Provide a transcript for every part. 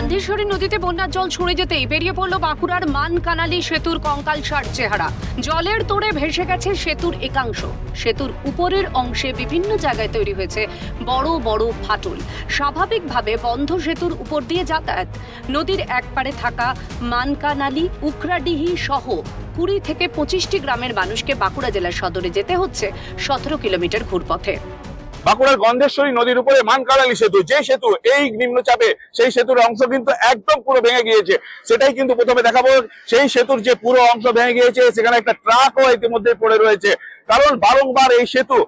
গান্ধেশ্বরী নদীতে বন্যার জল ছড়ে যেতেই বেরিয়ে পড়ল বাঁকুড়ার মানকানালি সেতুর কঙ্কালসার চেহারা। জলের তোড়ে ভেসে গেছে সেতুর একাংশ। সেতুর উপরের অংশে বিভিন্ন জায়গায় তৈরি হয়েছে বড় বড় ফাটল। স্বাভাবিকভাবে বন্ধ সেতুর উপর দিয়ে যাতায়াত। নদীর একপারে থাকা মানকানালি, উকরাডিহি সহ 20 থেকে 25টি গ্রামের মানুষকে বাঁকুড়া জেলার সদরে যেতে হচ্ছে 17 কিলোমিটার ঘুরপথে। বাঁকুড়ার গন্ধেশ্বরী নদীর উপরে মানকানালি সেতু, যে সেতু এই নিম্নচাপে, সেই সেতুর অংশ কিন্তু একদম পুরো ভেঙে গিয়েছে। সেটাই কিন্তু প্রথমে দেখাবো। সেই সেতুর যে পুরো অংশ ভেঙে গিয়েছে, সেখানে একটা ট্রাকও ইতিমধ্যে পড়ে রয়েছে। কারণ বারংবার এই সেতু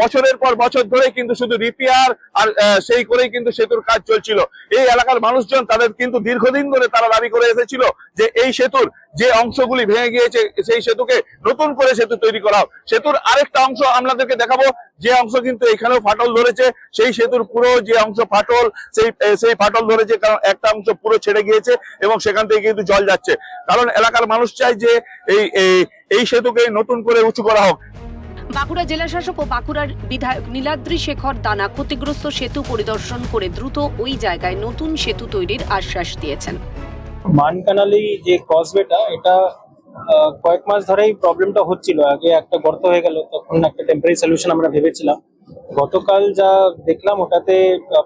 বছরের পর বছর ধরে কিন্তু শুধু রিপেয়ার আর সেই করেই কিন্তু সেতুর কাজ চলছিল। এই এলাকার মানুষজন তাদের কিন্তু দীর্ঘদিন ধরে তারা দাবি করে এসেছিল যে এই সেতুর যে অংশগুলি ভেঙে গিয়েছে, সেই সেতুকে নতুন করে সেতু তৈরি করা হোক। সেতুর আরেকটা অংশ আপনাদেরকে দেখাবো, যে অংশ কিন্তু এখানেও ফাটল ধরেছে। সেই সেতুর পুরো যে অংশ ফাটল, সেই ফাটল ধরেছে, কারণ একটা অংশ পুরো ছেড়ে গিয়েছে এবং সেখান থেকে কিন্তু জল যাচ্ছে। কারণ এলাকার মানুষ চায় যে এই সেতুকে নতুন করে উঁচু করা হোক। বাঁকুড়া জেলা শাসক ও বাঁকুড়ার বিধায়ক নীলাদ্রি শেখর দানা ক্ষতিগ্রস্ত সেতু পরিদর্শন করে দ্রুত ওই জায়গায় নতুন সেতু তৈরির আশ্বাস দিয়েছেন। মানকানালি যে কজওয়েটা, এটা কয়েক মাস ধরেই প্রবলেমটা হচ্ছিল। আগে একটা গর্ত হয়ে গেল, তখন একটা টেম্পোরারি সলিউশন আমরা ভেবেছিলাম। গতকাল যা দেখলাম ওটাতে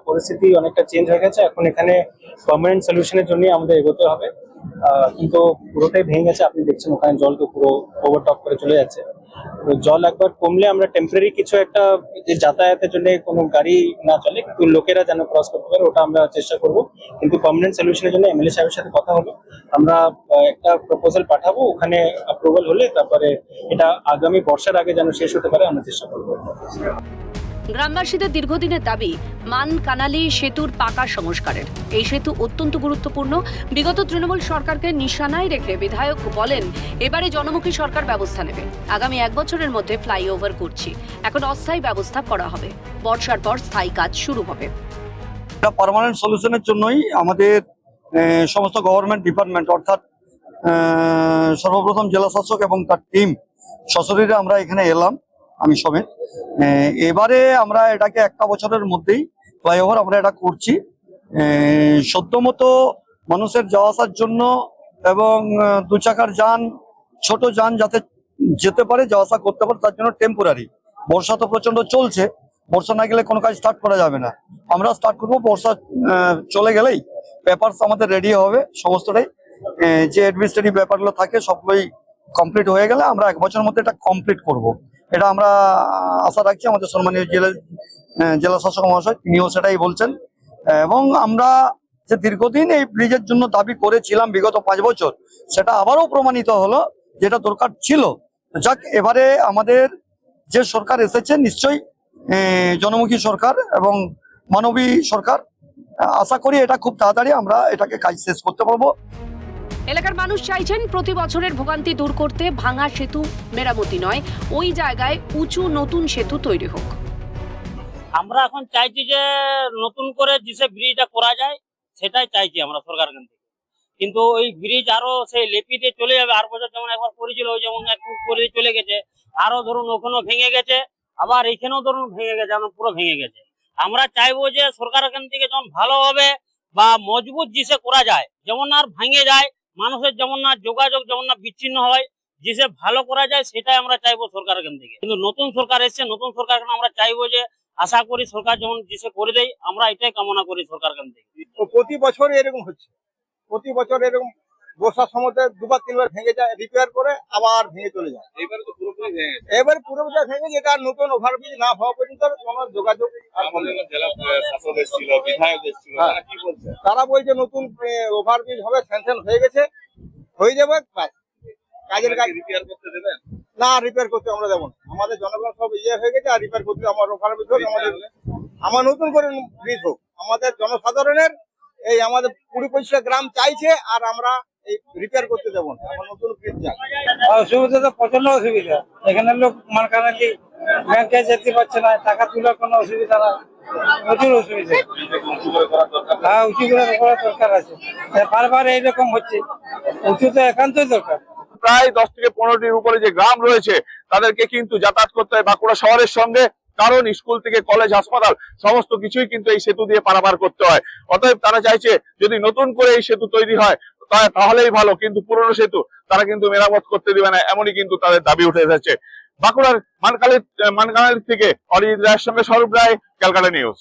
পরিস্থিতি অনেকটা চেঞ্জ হয়ে গেছে। এখন এখানে পার্মানেন্ট সলিউশনের জন্য আমাদের এগোতে হবে। কিন্তু পুরোটাই ভেঙে গেছে, আপনি দেখছেন ওখানে জল তো পুরো ওভারটপ করে চলে যাচ্ছে। তো জল একবার কমলে আমরা টেম্পোরারি কিছু একটা, যে যাতায়াতের জন্য কোনো গাড়ি না চলে কিন্তু লোকেরা যেন ক্রস করতে পারে, ওটা আমরা চেষ্টা করব। কিন্তু পার্মানেন্ট সলিউশনের জন্য এমএলএ সাহেবের সাথে কথা হলো, আমরা একটা প্রপোজাল পাঠাবো। ওখানে অ্যাপ্রুভাল হলে তারপরে এটা আগামী বর্ষার আগে যেন শেষ হতে পারে আমরা চেষ্টা করবো। গ্রামবাসীদের দীর্ঘদিনের দাবি মানকানালি সেতুর পাকা সংস্কারের। এই সেতু অত্যন্ত গুরুত্বপূর্ণ। বিগত তৃণমূল সরকারকে নিশানায় রেখে বিধায়ক বলেন, এবারে জনমুখী সরকার ব্যবস্থা নেবে। আগামী 1 বছরের মধ্যে ফ্লাইওভার করছি, এখন অস্থায়ী ব্যবস্থা করা হবে। বর্ষার পর স্থায়ী কাজ শুরু হবে। পার্মানেন্ট সলিউশনের জন্যই আমাদের সমস্ত গভর্নমেন্ট ডিপার্টমেন্ট, অর্থাৎ সর্বপ্রথম জেলা শাসক এবং তার টিম সশরীরে আমরা এখানে এলাম, আমি সমেত। এবারে আমরা এটাকে 1 বছরের মধ্যেই ফ্লাইওভার আমরা এটা করছি। সদ্যমতো মানুষের যাওয়া আসার জন্য এবং 2 চাকার যান, ছোট যান যাতে যেতে পারে, যাওয়া আসা করতে পারে, তার জন্য টেম্পোরারি। বর্ষা তো প্রচন্ড চলছে, বর্ষা না গেলে কোনো কাজ স্টার্ট করা যাবে না। আমরা স্টার্ট করবো বর্ষা চলে গেলেই। পেপারস আমাদের রেডি হবে সমস্তটাই, যে অ্যাডমিনিস্ট্রেটিভ ব্যাপারগুলো থাকে সবগুলোই কমপ্লিট হয়ে গেলে আমরা 1 বছরের মধ্যে এটা কমপ্লিট করব। এটা আমরা আশা রাখছি। আমাদের সম্মানীয় জেলা শাসক মহাশয় তিনিও সেটাই বলছেন। এবং আমরা যে দীর্ঘদিন এই ব্রিজের জন্য দাবি করেছিলাম বিগত 5 বছর, সেটা আবারও প্রমাণিত হলো যেটা দরকার ছিল। যাক, এবারে আমাদের যে সরকার এসেছে নিশ্চয়ই জনমুখী সরকার এবং মানবী সরকার। আশা করি এটা খুব তাড়াতাড়ি আমরা এটাকে কাজ শেষ করতে পারবো। এলাকার মানুষ চাইছেন প্রতি বছরের ভোগান্তি দূর করতে ভাঙা সেতু মেরামতি নয়, ওই জায়গায় উঁচু নতুন সেতু তৈরি হোক। আমরা এখন চাইছি যে নতুন করে যে ব্রিজটা করা যায়, সেটাই চাইছি আমরা সরকারের কাছ থেকে। কিন্তু ওই ব্রিজ আরো সেই লেপিতে চলে যাবে। আর বছর যেমন একবার করেছিল, ওই যেমন একটু করে চলে গেছে, আরো ধরুন ওখানেও ভেঙে গেছে, আবার এখানেও ধরুন ভেঙে গেছে, আমার পুরো ভেঙে গেছে। আমরা চাইবো যে সরকার এখান থেকে যেমন ভালোভাবে বা মজবুত জিসে করা যায়, যেমন আর ভেঙে যায়, মানুষের যেমন না যোগাযোগ যেমন না বিচ্ছিন্ন হয়, জিসে ভালো করা যায় সেটাই আমরা চাইবো সরকার এখান থেকে। কিন্তু নতুন সরকার এসছে, নতুন সরকার আমরা চাইবো যে আশা করি সরকার যেমন জিসে করে দেয়, আমরা এটাই কামনা করি সরকার এখান থেকে। প্রতি বছর এরকম হচ্ছে, প্রতি বছর এরকম বর্ষার সময় 2বার 3বার ভেঙে যায়, রিপেয়ার করে আবার ভেঙে চলে যায়। এবারে তো পুরোপুরি ভেঙে গেছে। এবারে পুরোপুরি ভেঙে গেছে। এটা নতুন ওভারব্রিজ না হওয়া পর্যন্ত কোনো যোগাযোগ তারা বলছে নতুন ওভারব্রিজ হবে, স্যাংশন হয়ে গেছে, হয়ে যাবে, কাজের কাজ। রিপেয়ার করতে দেবেন না? রিপেয়ার করতে আমরা দেবো না। আমাদের জনগণ সব হয়ে গেছে, আর রিপেয়ার করতে আমার ওভারব্রিজ হোক, আমার নতুন করে ব্রিজ হোক। আমাদের জনসাধারণের এই আমাদের 20-25টা গ্রাম চাইছে, আর আমরা এই রিপেয়ার করতে দেবো না। আমার নতুন ব্রিজ চাই। অসুবিধা তো প্রচন্ড অসুবিধা। এখানে লোক মানকানালি ব্যাংকে যেতে পারছে না, টাকা তোলার কোনো অসুবিধা না, প্রচুর অসুবিধা। হ্যাঁ, উঁচু করে করার দরকার আছে। বারবার এইরকম হচ্ছে, উঁচু তো একান্তই দরকার। প্রায় 10 থেকে 15টির উপরে যে গ্রাম রয়েছে, তাদেরকে কিন্তু যাতায়াত করতে হয় বাঁকুড়া শহরের সঙ্গে। কারণ স্কুল থেকে কলেজ, হাসপাতাল সমস্ত কিছুই কিন্তু এই সেতু দিয়ে পারাপার করতে হয়। অতএব তারা চাইছে যদি নতুন করে এই সেতু তৈরি হয় তাহলেই ভালো, কিন্তু পুরনো সেতু তারা কিন্তু মেরামত করতে দিবে না, এমনই কিন্তু তাদের দাবি উঠে এসেছে। বাঁকুড়ার মানকানালি থেকে অরিজিৎ রায়ের সঙ্গে স্বরূপ রায়, ক্যালকাটা নিউজ।